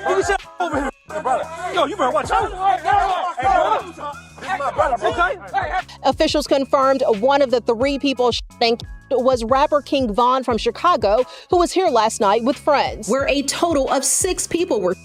Get this shit over here, brother. Yo, you better watch out. Hey, brother. This is my brother, okay? Officials confirmed one of the 3 people shooting was rapper King Von from Chicago, who was here last night with friends, where a total of 6 people were.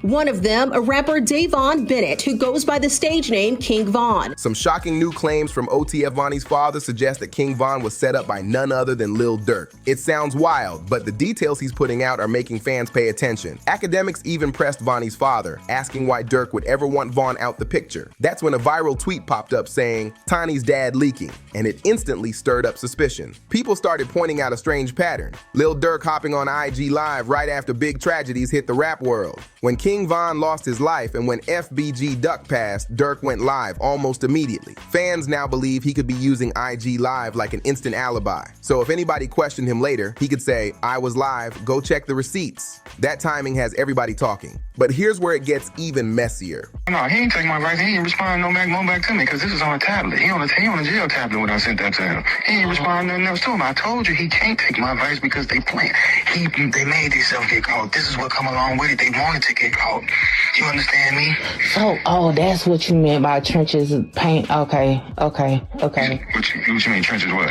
One of them, a rapper Davon Bennett, who goes by the stage name King Von. Some shocking new claims from OTF Vonnie's father suggest that King Von was set up by none other than Lil Durk. It sounds wild, but the details he's putting out are making fans pay attention. Academics even pressed Vonnie's father, asking why Durk would ever want Von out the picture. That's when a viral tweet popped up saying, "Tiny's dad leaking," and it instantly stirred up suspicion. People started pointing out a strange pattern. Lil Durk hopping on IG Live right after big tragedies hit the rap world. When King Von lost his life and when FBG Duck passed, Durk went live almost immediately. Fans now believe he could be using IG Live like an instant alibi. So if anybody questioned him later, he could say, "I was live, go check the receipts." That timing has everybody talking. But here's where it gets even messier. No, he ain't take my advice. He ain't respond no back to me because this is on a tablet. He on a jail tablet when I sent that to him. He ain't respond nothing else to him. I told you he can't take my advice because they playing. They made themselves get caught. This is what come along with it. They wanted to get caught. You understand me? So, that's what you meant by trenches paint. Okay. What you mean trenches what?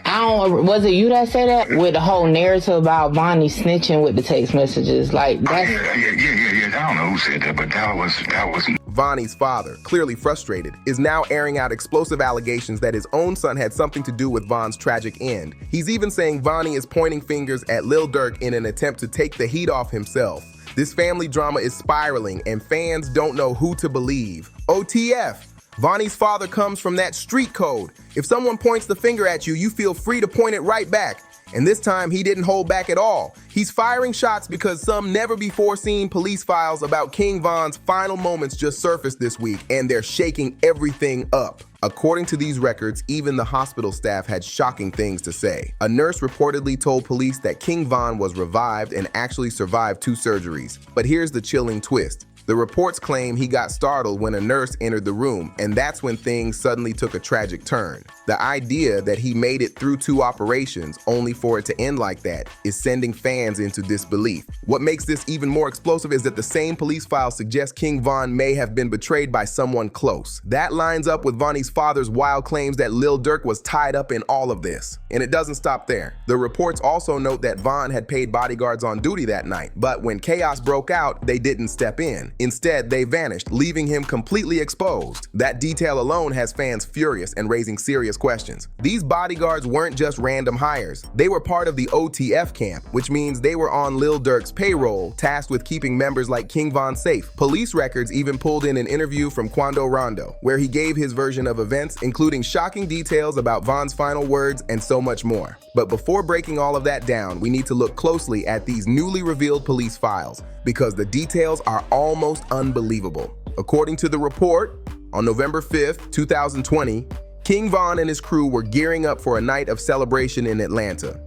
Was it you that said that? With the whole narrative about Vonnie snitching with the text messages? Like, that's... Yeah. I don't know who said that, but that was... Vonnie's father, clearly frustrated, is now airing out explosive allegations that his own son had something to do with Von's tragic end. He's even saying Vonnie is pointing fingers at Lil Durk in an attempt to take the heat off himself. This family drama is spiraling, and fans don't know who to believe. OTF! Vonnie's father comes from that street code. If someone points the finger at you, you feel free to point it right back. And this time, he didn't hold back at all. He's firing shots because some never-before-seen police files about King Von's final moments just surfaced this week, and they're shaking everything up. According to these records, even the hospital staff had shocking things to say. A nurse reportedly told police that King Von was revived and actually survived 2 surgeries. But here's the chilling twist. The reports claim he got startled when a nurse entered the room, and that's when things suddenly took a tragic turn. The idea that he made it through 2 operations only for it to end like that is sending fans into disbelief. What makes this even more explosive is that the same police files suggest King Von may have been betrayed by someone close. That lines up with Vonnie's father's wild claims that Lil Durk was tied up in all of this. And it doesn't stop there. The reports also note that Von had paid bodyguards on duty that night, but when chaos broke out, they didn't step in. Instead, they vanished, leaving him completely exposed. That detail alone has fans furious and raising serious questions. These bodyguards weren't just random hires. They were part of the OTF camp, which means they were on Lil Durk's payroll, tasked with keeping members like King Von safe. Police records even pulled in an interview from Quando Rondo, where he gave his version of events, including shocking details about Von's final words and so much more. But before breaking all of that down, we need to look closely at these newly revealed police files, because the details are almost unbelievable. According to the report, on November 5th, 2020, King Von and his crew were gearing up for a night of celebration in Atlanta.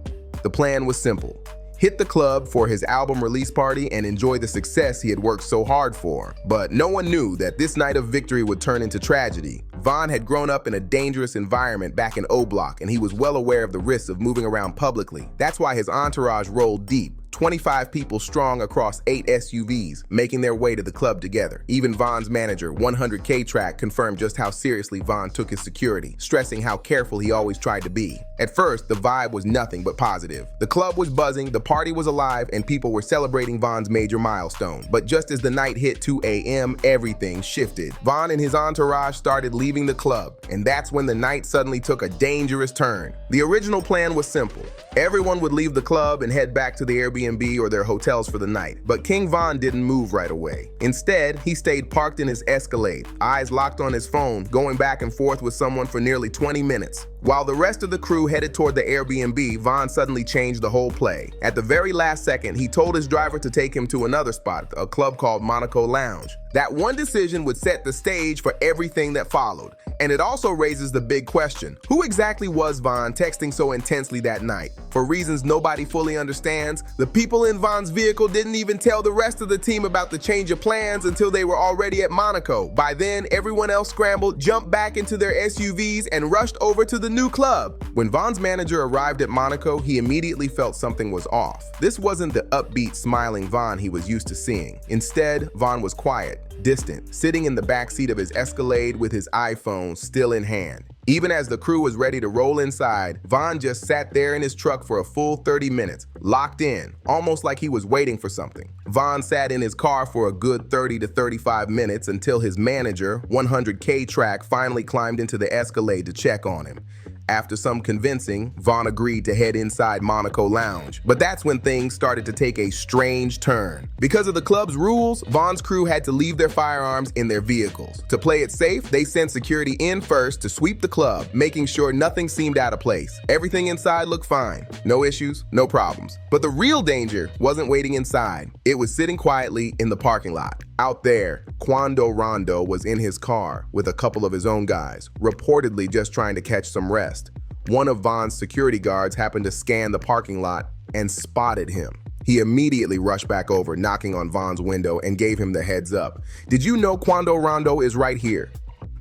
The plan was simple: hit the club for his album release party and enjoy the success he had worked so hard for. But no one knew that this night of victory would turn into tragedy. Von had grown up in a dangerous environment back in O Block, and he was well aware of the risks of moving around publicly. That's why his entourage rolled deep. 25 people strong across 8 SUVs, making their way to the club together. Even Von's manager, 100K Track, confirmed just how seriously Von took his security, stressing how careful he always tried to be. At first, the vibe was nothing but positive. The club was buzzing, the party was alive, and people were celebrating Von's major milestone. But just as the night hit 2 a.m., everything shifted. Von and his entourage started leaving the club, and that's when the night suddenly took a dangerous turn. The original plan was simple. Everyone would leave the club and head back to the Airbnb or their hotels for the night. But King Von didn't move right away. Instead, he stayed parked in his Escalade, eyes locked on his phone, going back and forth with someone for nearly 20 minutes. While the rest of the crew headed toward the Airbnb, Von suddenly changed the whole play. At the very last second, he told his driver to take him to another spot, a club called Monaco Lounge. That one decision would set the stage for everything that followed. And it also raises the big question: who exactly was Von texting so intensely that night? For reasons nobody fully understands, the people in Von's vehicle didn't even tell the rest of the team about the change of plans until they were already at Monaco. By then, everyone else scrambled, jumped back into their SUVs, and rushed over to the new club. When Von's manager arrived at Monaco, he immediately felt something was off. This wasn't the upbeat, smiling Von he was used to seeing. Instead, Von was quiet, distant, sitting in the backseat of his Escalade with his iPhone still in hand. Even as the crew was ready to roll inside, Von just sat there in his truck for a full 30 minutes, locked in, almost like he was waiting for something. Von sat in his car for a good 30 to 35 minutes until his manager, 100K Track, finally climbed into the Escalade to check on him. After some convincing, Von agreed to head inside Monaco Lounge. But that's when things started to take a strange turn. Because of the club's rules, Von's crew had to leave their firearms in their vehicles. To play it safe, they sent security in first to sweep the club, making sure nothing seemed out of place. Everything inside looked fine. No issues, no problems. But the real danger wasn't waiting inside. It was sitting quietly in the parking lot. Out there, Quando Rondo was in his car with a couple of his own guys, reportedly just trying to catch some rest. One of Von's security guards happened to scan the parking lot and spotted him. He immediately rushed back over, knocking on Von's window and gave him the heads up. "Did you know Quando Rondo is right here?"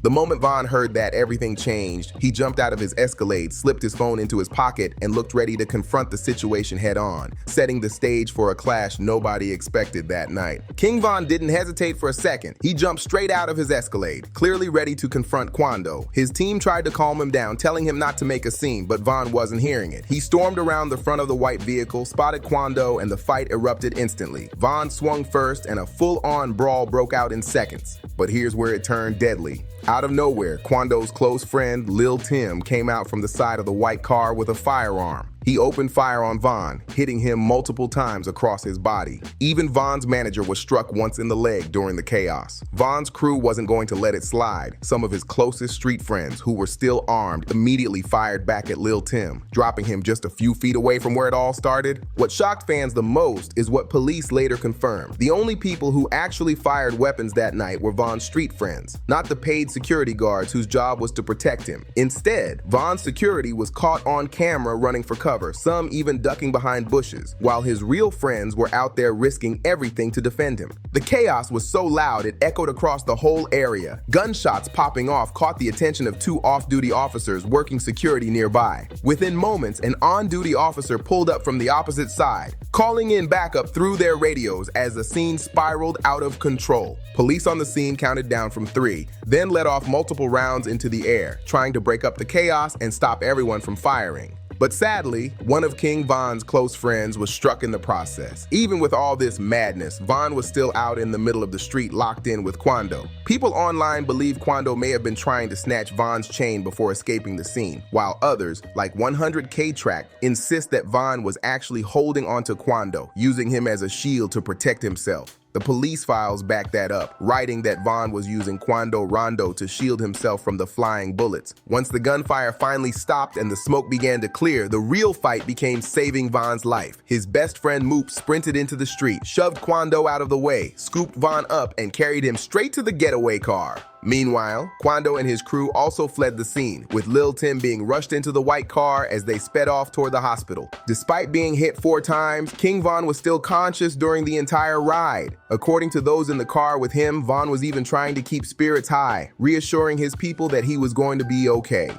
The moment Von heard that, everything changed. He jumped out of his Escalade, slipped his phone into his pocket, and looked ready to confront the situation head on, setting the stage for a clash nobody expected that night. King Von didn't hesitate for a second. He jumped straight out of his Escalade, clearly ready to confront Quando. His team tried to calm him down, telling him not to make a scene, but Von wasn't hearing it. He stormed around the front of the white vehicle, spotted Quando, and the fight erupted instantly. Von swung first, and a full-on brawl broke out in seconds. But here's where it turned deadly. Out of nowhere, Quando's close friend, Lil Tim, came out from the side of the white car with a firearm. He opened fire on Von, hitting him multiple times across his body. Even Von's manager was struck once in the leg during the chaos. Von's crew wasn't going to let it slide. Some of his closest street friends, who were still armed, immediately fired back at Lil Tim, dropping him just a few feet away from where it all started. What shocked fans the most is what police later confirmed. The only people who actually fired weapons that night were Von's street friends, not the paid security guards whose job was to protect him. Instead, Von's security was caught on camera running for cover, some even ducking behind bushes, while his real friends were out there risking everything to defend him. The chaos was so loud it echoed across the whole area. Gunshots popping off caught the attention of two off-duty officers working security nearby. Within moments, an on-duty officer pulled up from the opposite side, calling in backup through their radios as the scene spiraled out of control. Police on the scene counted down from 3, then let off multiple rounds into the air, trying to break up the chaos and stop everyone from firing. But sadly, one of King Von's close friends was struck in the process. Even with all this madness, Von was still out in the middle of the street locked in with Quando. People online believe Quando may have been trying to snatch Von's chain before escaping the scene, while others, like 100K Track, insist that Von was actually holding onto Quando, using him as a shield to protect himself. The police files back that up, writing that Von was using Quando Rondo to shield himself from the flying bullets. Once the gunfire finally stopped and the smoke began to clear, the real fight became saving Von's life. His best friend Moop sprinted into the street, shoved Quando out of the way, scooped Von up, and carried him straight to the getaway car. Meanwhile, Quando and his crew also fled the scene, with Lil Tim being rushed into the white car as they sped off toward the hospital. Despite being hit 4 times, King Von was still conscious during the entire ride. According to those in the car with him, Von was even trying to keep spirits high, reassuring his people that he was going to be okay.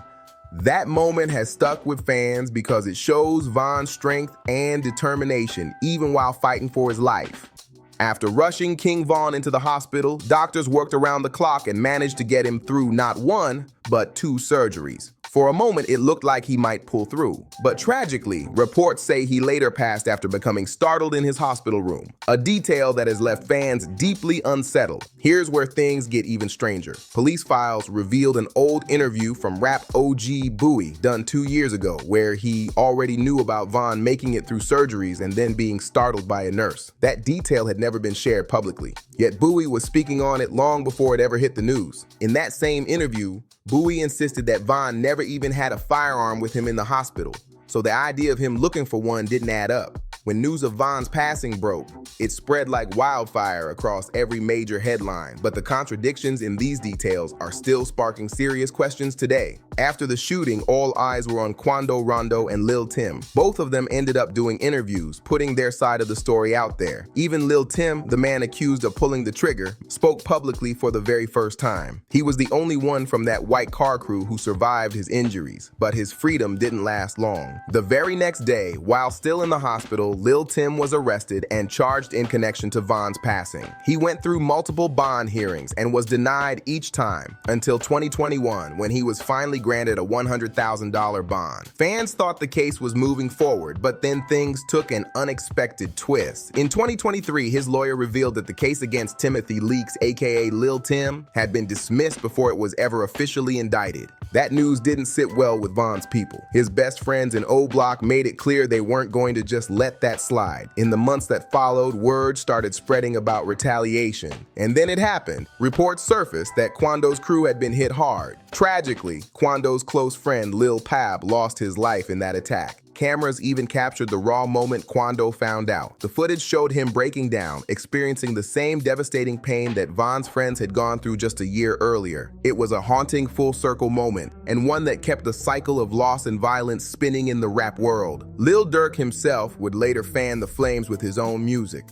That moment has stuck with fans because it shows Von's strength and determination, even while fighting for his life. After rushing King Von into the hospital, doctors worked around the clock and managed to get him through not 1, but 2 surgeries. For a moment, it looked like he might pull through. But tragically, reports say he later passed after becoming startled in his hospital room, a detail that has left fans deeply unsettled. Here's where things get even stranger. Police files revealed an old interview from rap OG Bowie done 2 years ago, where he already knew about Von making it through surgeries and then being startled by a nurse. That detail had never been shared publicly, yet Bowie was speaking on it long before it ever hit the news. In that same interview, Bowie insisted that Von never even had a firearm with him in the hospital, so the idea of him looking for one didn't add up. When news of Von's passing broke, it spread like wildfire across every major headline, but the contradictions in these details are still sparking serious questions today. After the shooting, all eyes were on Quando Rondo and Lil Tim. Both of them ended up doing interviews, putting their side of the story out there. Even Lil Tim, the man accused of pulling the trigger, spoke publicly for the very first time. He was the only one from that white car crew who survived his injuries, but his freedom didn't last long. The very next day, while still in the hospital, Lil Tim was arrested and charged in connection to Von's passing. He went through multiple bond hearings and was denied each time until 2021, when he was finally granted a $100,000 bond. Fans thought the case was moving forward, but then things took an unexpected twist. In 2023, his lawyer revealed that the case against Timothy Leaks, aka Lil Tim, had been dismissed before it was ever officially indicted. That news didn't sit well with Von's people. His best friends in O Block made it clear they weren't going to just let that slide. In the months that followed, word started spreading about retaliation. And then it happened. Reports surfaced that Quando's crew had been hit hard. Tragically, Quando's close friend Lil Pab lost his life in that attack. Cameras even captured the raw moment Quando found out. The footage showed him breaking down, experiencing the same devastating pain that Von's friends had gone through just a year earlier. It was a haunting full-circle moment, and one that kept the cycle of loss and violence spinning in the rap world. Lil Durk himself would later fan the flames with his own music.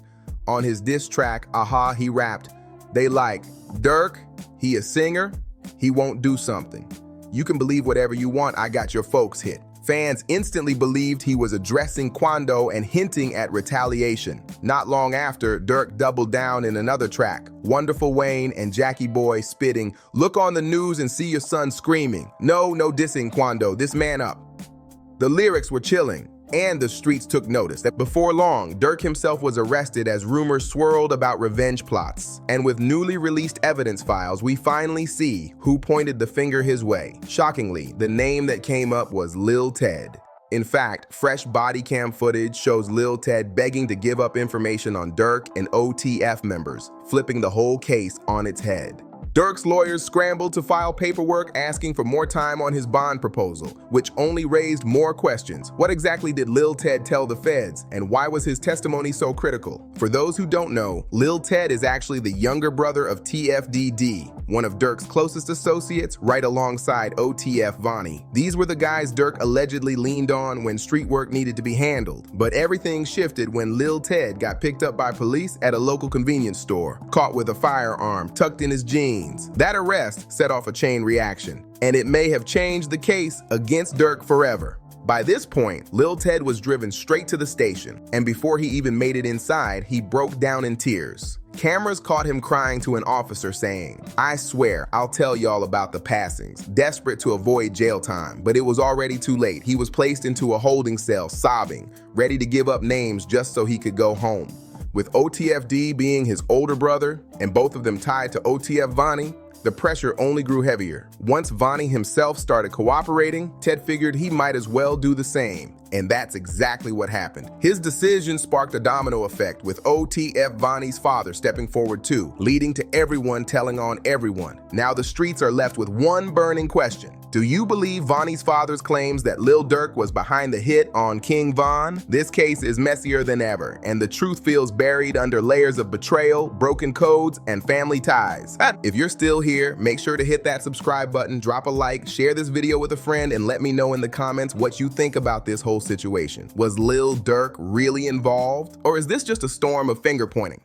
On his diss track, Aha, he rapped, "They like, Durk, he a singer, he won't do something. You can believe whatever you want, I got your folks hit." Fans instantly believed he was addressing Quando and hinting at retaliation. Not long after, Durk doubled down in another track, Wonderful Wayne and Jackie Boy spitting, "Look on the news and see your son screaming. No dissing Quando, this man up." The lyrics were chilling, and the streets took notice. That before long, Durk himself was arrested as rumors swirled about revenge plots. And with newly released evidence files, we finally see who pointed the finger his way. Shockingly, the name that came up was Lil Ted. In fact, fresh body cam footage shows Lil Ted begging to give up information on Durk and OTF members, flipping the whole case on its head. Durk's lawyers scrambled to file paperwork asking for more time on his bond proposal, which only raised more questions. What exactly did Lil Ted tell the feds, and why was his testimony so critical? For those who don't know, Lil Ted is actually the younger brother of TFDD, one of Durk's closest associates, right alongside OTF Vonnie. These were the guys Durk allegedly leaned on when street work needed to be handled. But everything shifted when Lil Ted got picked up by police at a local convenience store, caught with a firearm tucked in his jeans. That arrest set off a chain reaction, and it may have changed the case against Durk forever. By this point, Lil Ted was driven straight to the station, and before he even made it inside, he broke down in tears. Cameras caught him crying to an officer saying, "I swear, I'll tell y'all about the passings," desperate to avoid jail time, but it was already too late. He was placed into a holding cell, sobbing, ready to give up names just so he could go home. With OTFD being his older brother, and both of them tied to OTF Vonnie, the pressure only grew heavier. Once Vonnie himself started cooperating, Ted figured he might as well do the same. And that's exactly what happened. His decision sparked a domino effect, with OTF Vonnie's father stepping forward too, leading to everyone telling on everyone. Now the streets are left with one burning question. Do you believe Vonnie's father's claims that Lil Durk was behind the hit on King Von? This case is messier than ever, and the truth feels buried under layers of betrayal, broken codes, and family ties. If you're still here, make sure to hit that subscribe button, drop a like, share this video with a friend, and let me know in the comments what you think about this whole situation. Was Lil Durk really involved? Or is this just a storm of finger pointing?